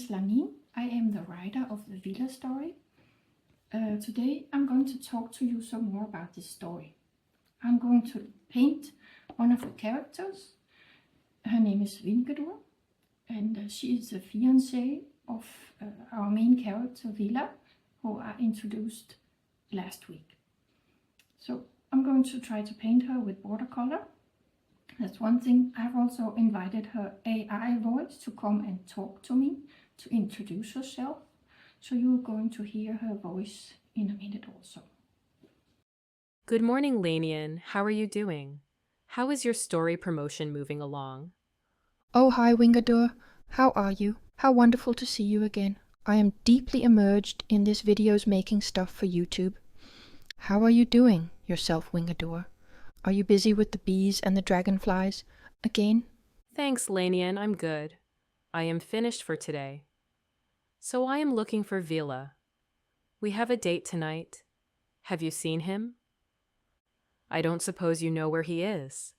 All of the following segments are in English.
Lanine. I am the writer of the Villa story. Today I'm going to talk to you some more about this story. I'm going to paint one of the characters. Her name is Winngadur, and she is the fiancé of our main character Villa, who I introduced last week. So I'm going to try to paint her with watercolor. That's one thing. I've also invited her AI voice to come and talk to me, to introduce herself. So you're going to hear her voice in a minute also. Good morning, Lanien. How are you doing? How is your story promotion moving along? Oh, hi, Winngadur. How are you? How wonderful to see you again. I am deeply immersed in this videos making stuff for YouTube. How are you doing yourself, Winngadur? Are you busy with the bees and the dragonflies again? Thanks, Lanien. I'm good. I am finished for today. So I am looking for Villa. We have a date tonight. Have you seen him? I don't suppose you know where he is.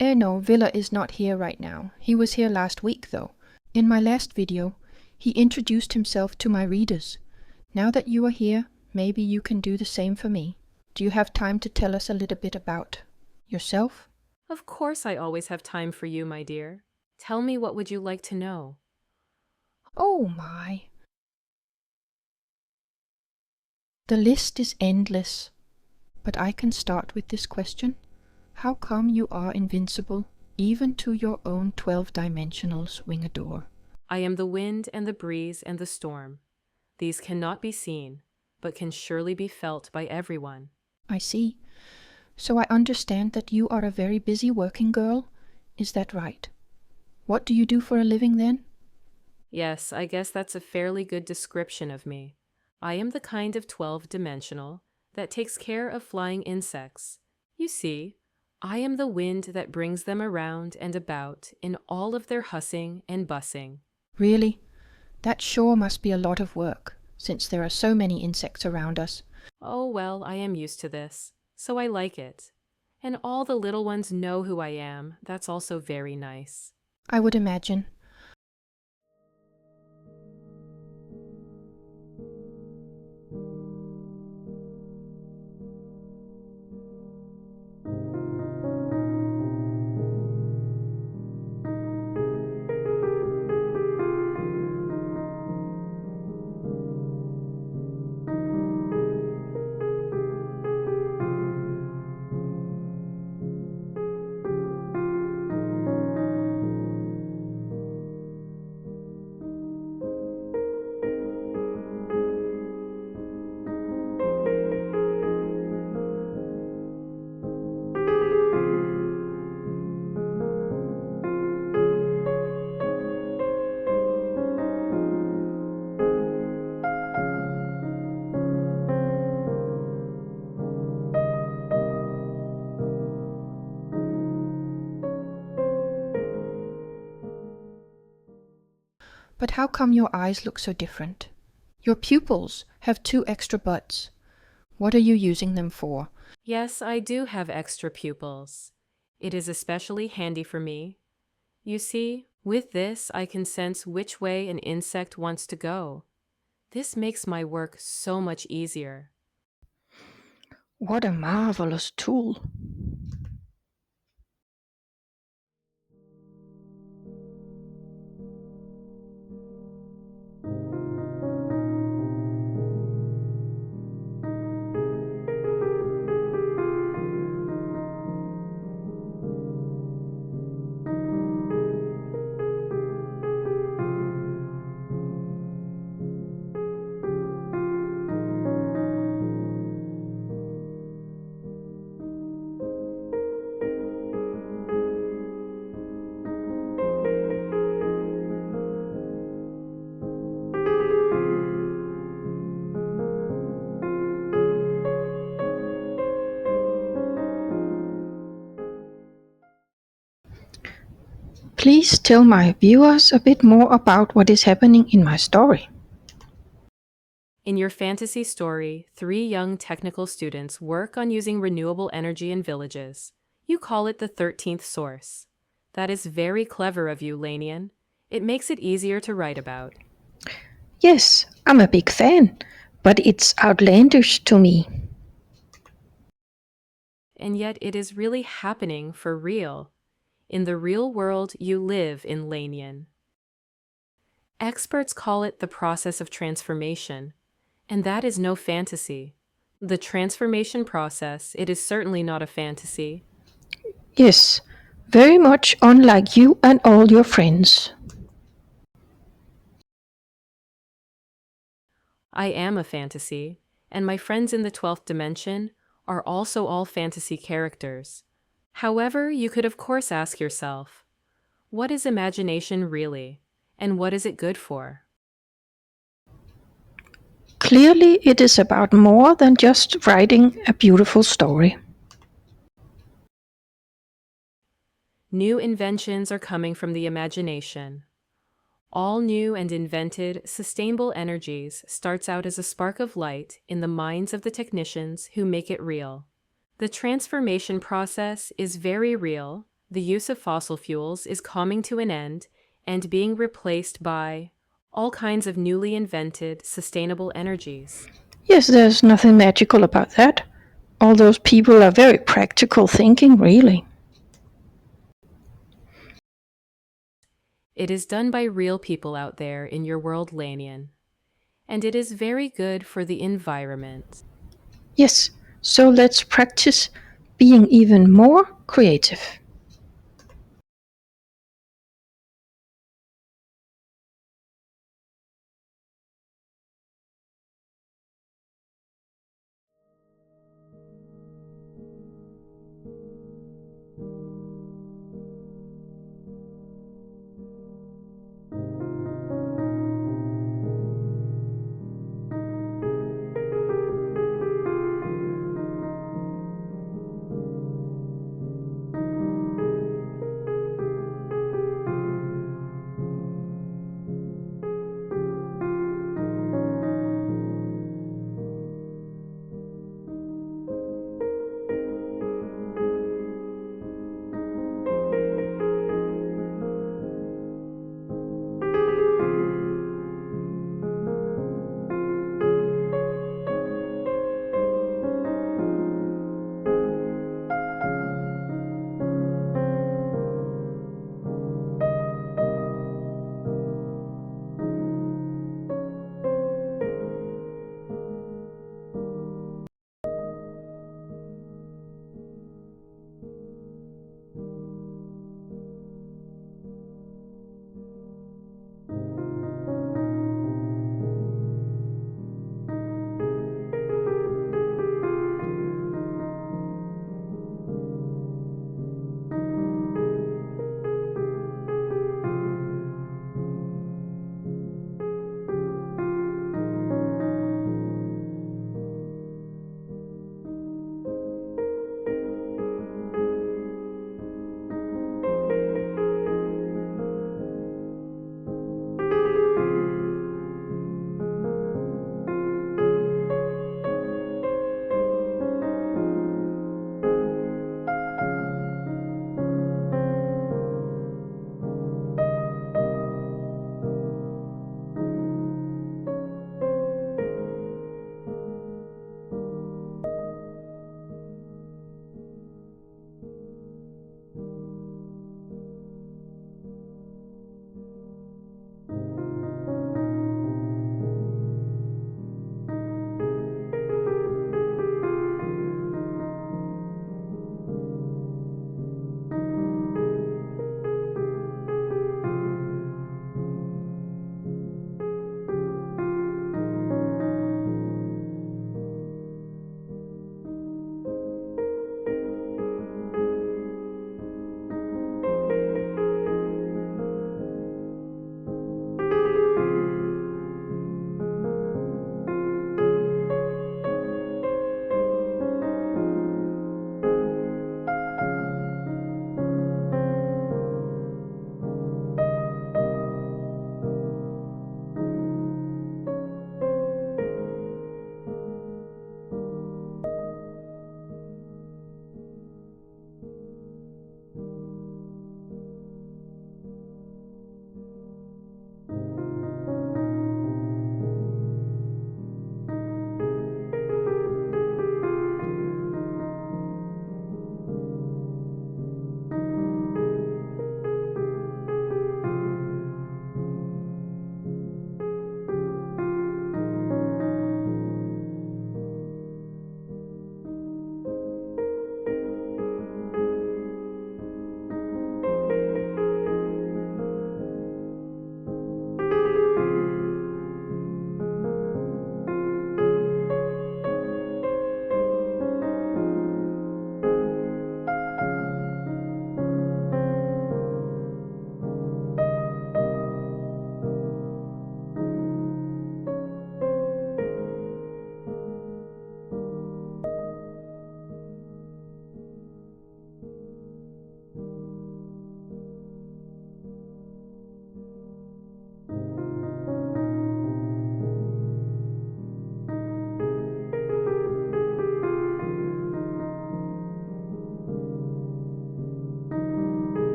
No, Villa is not here right now. He was here last week, though. In my last video, he introduced himself to my readers. Now that you are here, maybe you can do the same for me. Do you have time to tell us a little bit about yourself? Of course I always have time for you, my dear. Tell me, what would you like to know? Oh my. The list is endless. But I can start with this question. How come you are invincible, even to your own 12-dimensionals, Winngadur? I am the wind and the breeze and the storm. These cannot be seen, but can surely be felt by everyone. I see. So I understand that you are a very busy working girl. Is that right? What do you do for a living then? Yes, I guess that's a fairly good description of me. I am the kind of 12-dimensional that takes care of flying insects. You see, I am the wind that brings them around and about in all of their hussing and bussing. Really? That sure must be a lot of work, since there are so many insects around us. Oh, well, I am used to this, so I like it. And all the little ones know who I am. That's also very nice. I would imagine. But how come your eyes look so different? Your pupils have 2 extra buds. What are you using them for? Yes, I do have extra pupils. It is especially handy for me. You see, with this I can sense which way an insect wants to go. This makes my work so much easier. What a marvelous tool! Please tell my viewers a bit more about what is happening in my story. In your fantasy story, 3 young technical students work on using renewable energy in villages. You call it the 13th source. That is very clever of you, Lanien. It makes it easier to write about. Yes, I'm a big fan, but it's outlandish to me. And yet it is really happening for real. In the real world you live in Lanyan. Experts call it the process of transformation, and that is no fantasy. The transformation process, it is certainly not a fantasy. Yes, very much unlike you and all your friends. I am a fantasy, and my friends in the 12th dimension are also all fantasy characters. However, you could of course ask yourself, what is imagination really, and what is it good for? Clearly, it is about more than just writing a beautiful story. New inventions are coming from the imagination. All new and invented, sustainable energies starts out as a spark of light in the minds of the technicians who make it real. The transformation process is very real. The use of fossil fuels is coming to an end and being replaced by all kinds of newly invented, sustainable energies. Yes, there's nothing magical about that. All those people are very practical thinking, really. It is done by real people out there in your world, Lanyan, and it is very good for the environment. Yes, so let's practice being even more creative.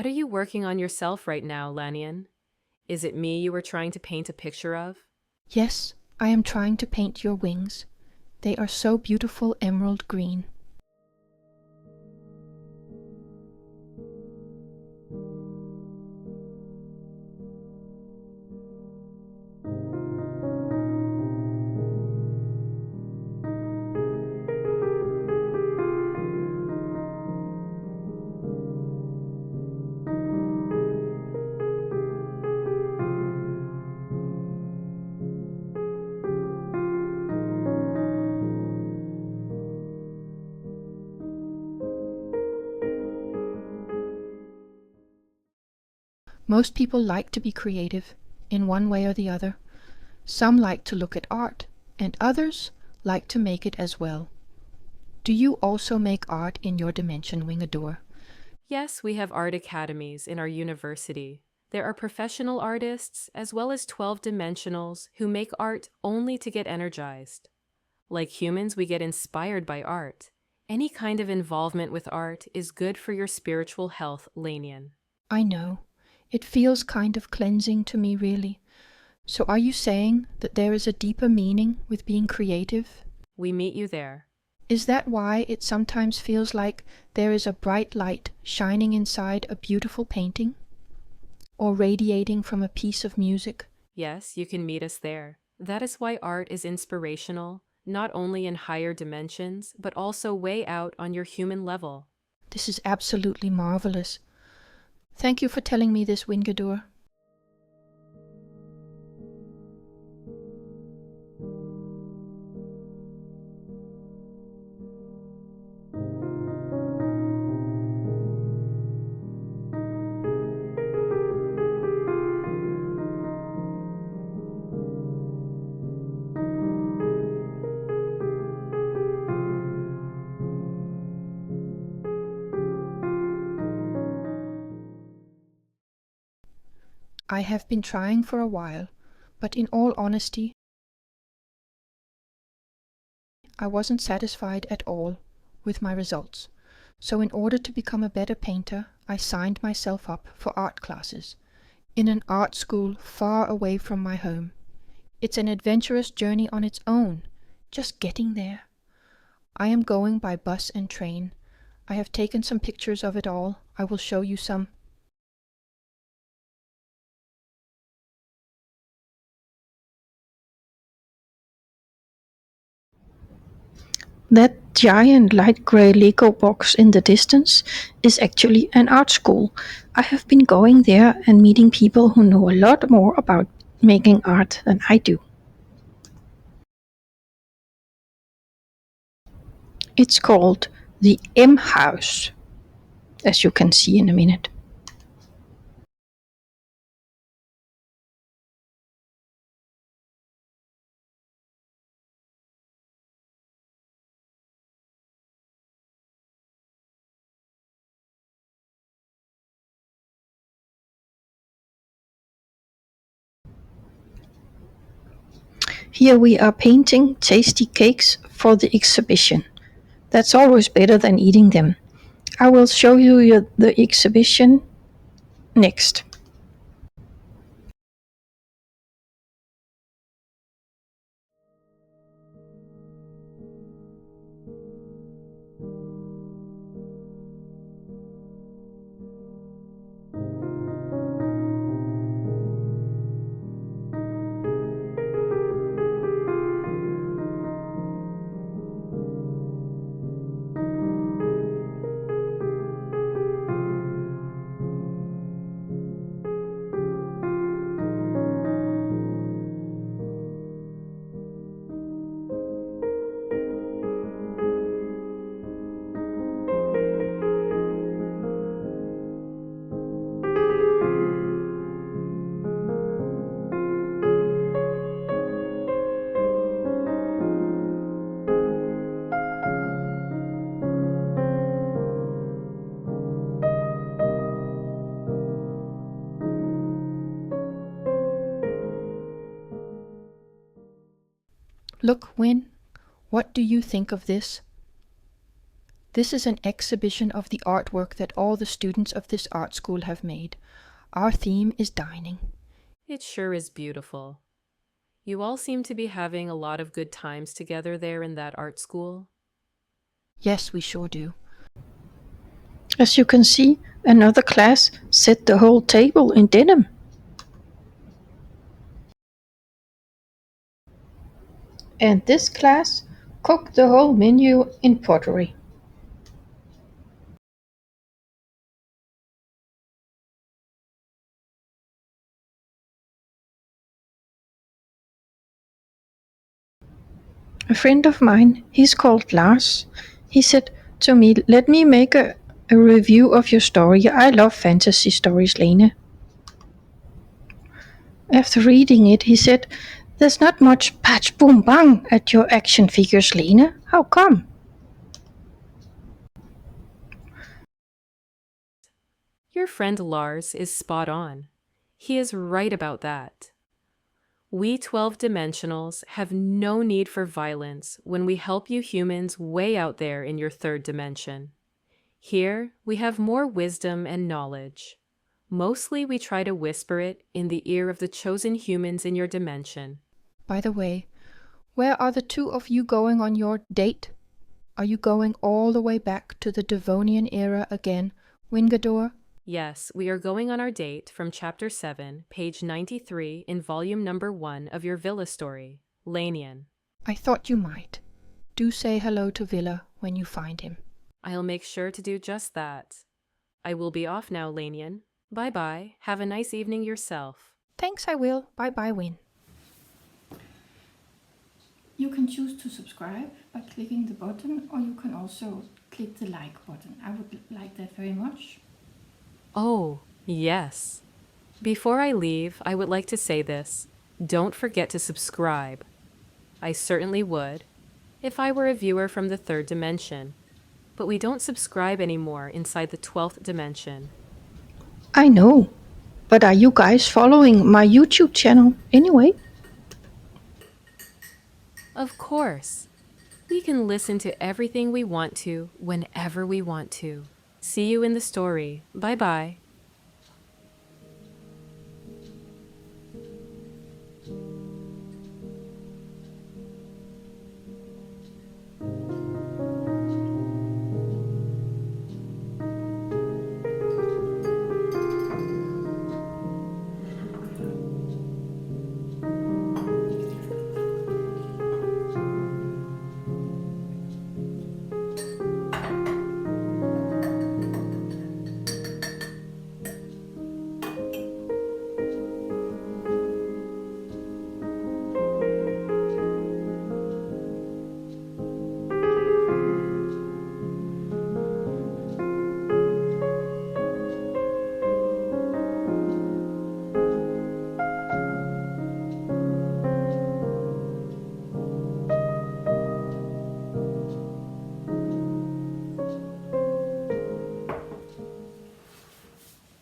What are you working on yourself right now, Lanyan? Is it me you were trying to paint a picture of? Yes, I am trying to paint your wings. They are so beautiful emerald green. Most people like to be creative, in one way or the other. Some like to look at art, and others like to make it as well. Do you also make art in your dimension, Winngadur? Yes, we have art academies in our university. There are professional artists as well as 12-dimensionals who make art only to get energized. Like humans, we get inspired by art. Any kind of involvement with art is good for your spiritual health, Lanyan. I know. It feels kind of cleansing to me, really. So are you saying that there is a deeper meaning with being creative? We meet you there. Is that why it sometimes feels like there is a bright light shining inside a beautiful painting? Or radiating from a piece of music? Yes, you can meet us there. That is why art is inspirational, not only in higher dimensions, but also way out on your human level. This is absolutely marvelous. Thank you for telling me this, Winngadur. I have been trying for a while, but in all honesty, I wasn't satisfied at all with my results. So in order to become a better painter, I signed myself up for art classes in an art school far away from my home. It's an adventurous journey on its own, just getting there. I am going by bus and train. I have taken some pictures of it all. I will show you some. That giant light grey Lego box in the distance is actually an art school. I have been going there and meeting people who know a lot more about making art than I do. It's called the M House, as you can see in a minute. Here we are painting tasty cakes for the exhibition. That's always better than eating them. I will show you the exhibition next. Look, Winn, what do you think of this? This is an exhibition of the artwork that all the students of this art school have made. Our theme is dining. It sure is beautiful. You all seem to be having a lot of good times together there in that art school. Yes, we sure do. As you can see, another class set the whole table in denim. And this class cooked the whole menu in pottery. A friend of mine, he's called Lars, he said to me, let me make a review of your story. I love fantasy stories, Lene. After reading it, he said, there's not much patch boom bang at your action figures, Lene. How come? Your friend Lars is spot on. He is right about that. We 12-dimensionals have no need for violence when we help you humans way out there in your third dimension. Here, we have more wisdom and knowledge. Mostly we try to whisper it in the ear of the chosen humans in your dimension. By the way, where are the two of you going on your date? Are you going all the way back to the Devonian era again, Winngadur? Yes, we are going on our date from Chapter 7, page 93 in volume number 1 of your Villa story, Lanian. I thought you might. Do say hello to Villa when you find him. I'll make sure to do just that. I will be off now, Lanian. Bye-bye. Have a nice evening yourself. Thanks, I will. Bye-bye, Winn. You can choose to subscribe by clicking the button, or you can also click the like button. I would like that very much. Oh, yes. Before I leave, I would like to say this. Don't forget to subscribe. I certainly would, if I were a viewer from the third dimension. But we don't subscribe anymore inside the 12th dimension. I know, but are you guys following my YouTube channel anyway? Of course. We can listen to everything we want to, whenever we want to. See you in the story. Bye-bye.